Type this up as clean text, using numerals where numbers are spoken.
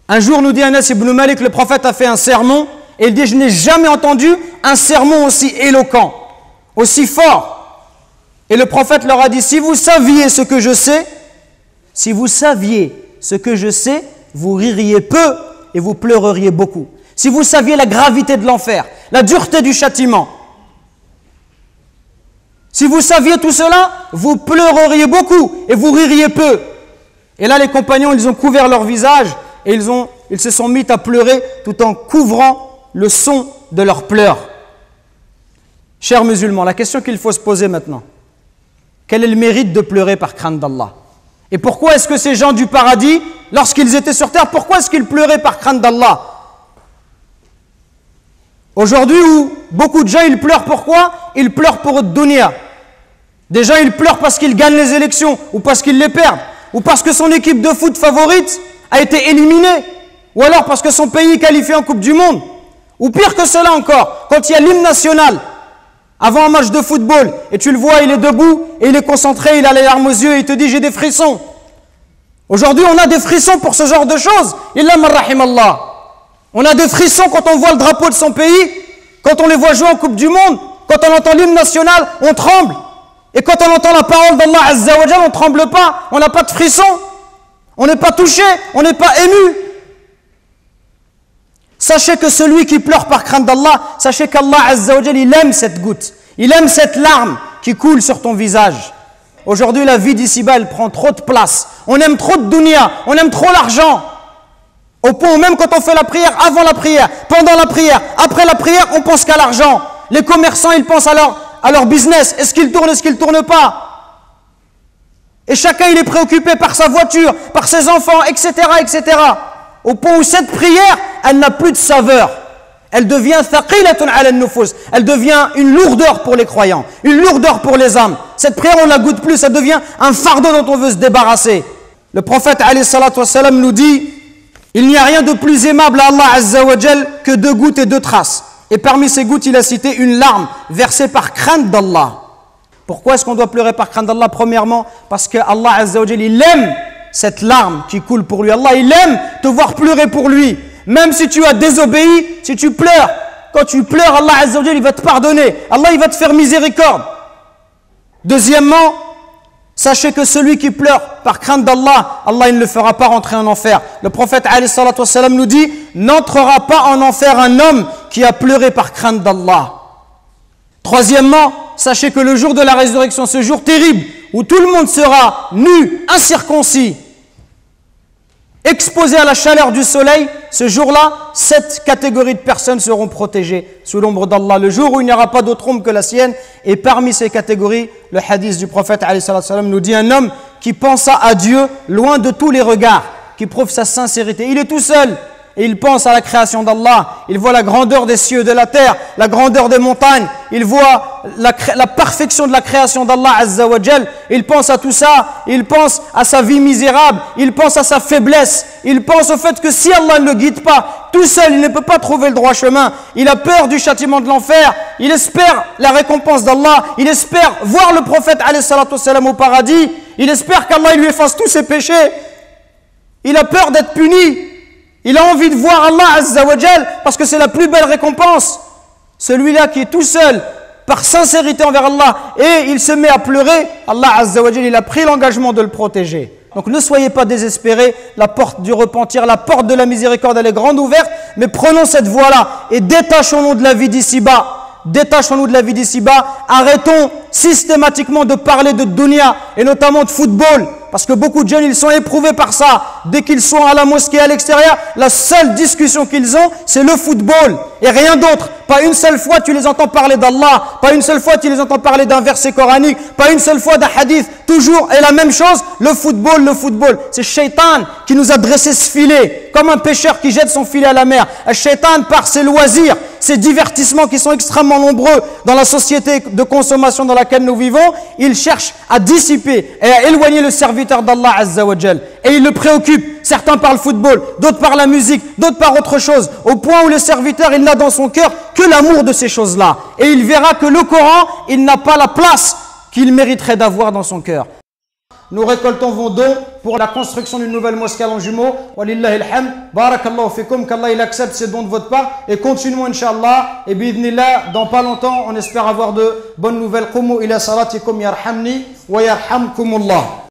Un jour, nous dit Anas ibn Malik, le prophète a fait un sermon, et il dit, je n'ai jamais entendu un sermon aussi éloquent, aussi fort. Et le prophète leur a dit, si vous saviez ce que je sais, vous ririez peu et vous pleureriez beaucoup. Si vous saviez la gravité de l'enfer, la dureté du châtiment, si vous saviez tout cela, vous pleureriez beaucoup et vous ririez peu. Et là, les compagnons, ils ont couvert leur visage et ils se sont mis à pleurer tout en couvrant le son de leurs pleurs. Chers musulmans, la question qu'il faut se poser maintenant, quel est le mérite de pleurer par crainte d'Allah? Et pourquoi est-ce que ces gens du paradis, lorsqu'ils étaient sur terre, pourquoi est-ce qu'ils pleuraient par crainte d'Allah? Aujourd'hui, où beaucoup de gens, ils pleurent pourquoi? Ils pleurent pour dunya. Des gens, ils pleurent parce qu'ils gagnent les élections, ou parce qu'ils les perdent, ou parce que son équipe de foot favorite a été éliminée, ou alors parce que son pays est qualifié en Coupe du Monde. Ou pire que cela encore, quand il y a l'hymne national, avant un match de football, et tu le vois, il est debout, et il est concentré, il a les larmes aux yeux, et il te dit, j'ai des frissons. Aujourd'hui, on a des frissons pour ce genre de choses. Illa man rahimallah. On a des frissons quand on voit le drapeau de son pays, quand on les voit jouer en Coupe du Monde, quand on entend l'hymne national, on tremble. Et quand on entend la parole d'Allah Azza wa Jal, on ne tremble pas, on n'a pas de frisson, on n'est pas touché, on n'est pas ému. Sachez que celui qui pleure par crainte d'Allah, sachez qu'Allah Azza wa Jal, il aime cette goutte, il aime cette larme qui coule sur ton visage. Aujourd'hui, la vie d'ici-bas, elle prend trop de place. On aime trop de dunya, on aime trop l'argent. Au point où même quand on fait la prière, avant la prière, pendant la prière, après la prière, on pense qu'à l'argent. Les commerçants, ils pensent à leur business. Est-ce qu'il tourne, est-ce qu'il ne tourne pas? Et chacun, il est préoccupé par sa voiture, par ses enfants, etc., etc. Au point où cette prière, elle n'a plus de saveur. Elle devient thaqilatun ala an-nufus. Elle devient une lourdeur pour les croyants, une lourdeur pour les âmes. Cette prière, on ne la goûte plus, ça devient un fardeau dont on veut se débarrasser. Le prophète alayhi salatu wassalam nous dit, il n'y a rien de plus aimable à Allah Azza wa Jal que 2 gouttes et 2 traces. Et parmi ces gouttes, il a cité une larme versée par crainte d'Allah. Pourquoi est-ce qu'on doit pleurer par crainte d'Allah? Premièrement, parce que Allah Azza wa Jal, il aime cette larme qui coule pour lui. Allah, il aime te voir pleurer pour lui. Même si tu as désobéi, si tu pleures, quand tu pleures, Allah Azza wa Jal, il va te pardonner. Allah, il va te faire miséricorde. Deuxièmement, sachez que celui qui pleure par crainte d'Allah, Allah il ne le fera pas rentrer en enfer. Le prophète alayhi salatu wassalam nous dit, n'entrera pas en enfer un homme qui a pleuré par crainte d'Allah. Troisièmement, sachez que le jour de la résurrection, ce jour terrible, où tout le monde sera nu, incirconcis, exposé à la chaleur du soleil, ce jour-là, 7 catégories de personnes seront protégées sous l'ombre d'Allah. Le jour où il n'y aura pas d'autre ombre que la sienne. Et parmi ces catégories, le hadith du prophète alayhi salam nous dit un homme qui pensa à Dieu loin de tous les regards, qui prouve sa sincérité. Il est tout seul et il pense à la création d'Allah. Il voit la grandeur des cieux, de la terre, la grandeur des montagnes. Il voit la perfection de la création d'Allah Azza wa Jal. Il pense à tout ça. Il pense à sa vie misérable. Il pense à sa faiblesse. Il pense au fait que si Allah ne le guide pas, tout seul, il ne peut pas trouver le droit chemin. Il a peur du châtiment de l'enfer. Il espère la récompense d'Allah. Il espère voir le prophète alayhi salatu wassalam au paradis. Il espère qu'Allah lui efface tous ses péchés. Il a peur d'être puni. Il a envie de voir Allah Azza wa Jal parce que c'est la plus belle récompense. Celui-là qui est tout seul, par sincérité envers Allah, et il se met à pleurer, Allah Azza wa Jal, il a pris l'engagement de le protéger. Donc ne soyez pas désespérés, la porte du repentir, la porte de la miséricorde, elle est grande ouverte, mais prenons cette voie-là et détachons-nous de la vie d'ici-bas. Détachons-nous de la vie d'ici-bas, arrêtons systématiquement de parler de dunya et notamment de football. Parce que beaucoup de jeunes, ils sont éprouvés par ça. Dès qu'ils sont à la mosquée, à l'extérieur, la seule discussion qu'ils ont, c'est le football. Et rien d'autre. Pas une seule fois tu les entends parler d'Allah. Pas une seule fois tu les entends parler d'un verset coranique. Pas une seule fois d'un hadith. Toujours et la même chose, le football, le football. C'est Shaitan qui nous a dressé ce filet. Comme un pêcheur qui jette son filet à la mer. Shaitan, par ses loisirs, ses divertissements qui sont extrêmement nombreux dans la société de consommation dans laquelle nous vivons, il cherche à dissiper et à éloigner le serviteur d'Allah Azza wa Jal. Et il le préoccupe. Certains par le football, d'autres par la musique, d'autres par autre chose. Au point où le serviteur, il n'a dans son cœur que l'amour de ces choses-là. Et il verra que le Coran, il n'a pas la place qu'il mériterait d'avoir dans son cœur. Nous récoltons vos dons pour la construction d'une nouvelle mosquée à Longjumeau. Walillahi alhamd. Barakallahu fikum, qu'Allah il accepte ces dons de votre part. Et continuons, Inch'Allah. Et bi'idhnillah, dans pas longtemps, on espère avoir de bonnes nouvelles. Qumu ila salatikum yarhamni wa yarhamkumullah.